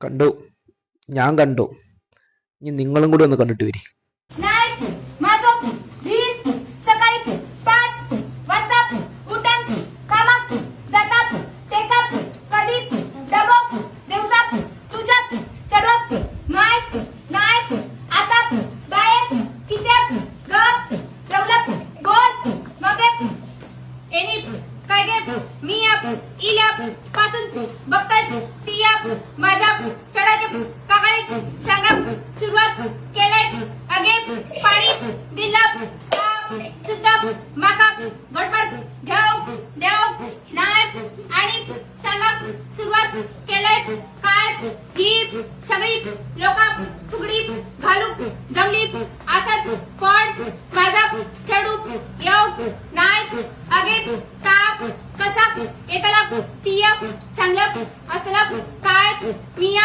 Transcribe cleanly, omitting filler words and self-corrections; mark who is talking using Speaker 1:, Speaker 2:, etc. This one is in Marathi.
Speaker 1: കണ്ടു, ഞാൻ കണ്ടു. ഇനി നിങ്ങളും കൂടി ഒന്ന് കണ്ടിട്ട് വരി.
Speaker 2: पासून बघताय तिया माझ्या चढाचे काकडे सांगा सुरुवात केले अगे पाणी दिला सुद्धा माका गडबड घ्याव देव नाही आणि सांगा सुरुवात केले काय ही सगळी लोक फुगडी घालू जमली असत पण माझा खेळू येऊ नाही अगे ताप कसा येतला तिया सांगलं असला काय मी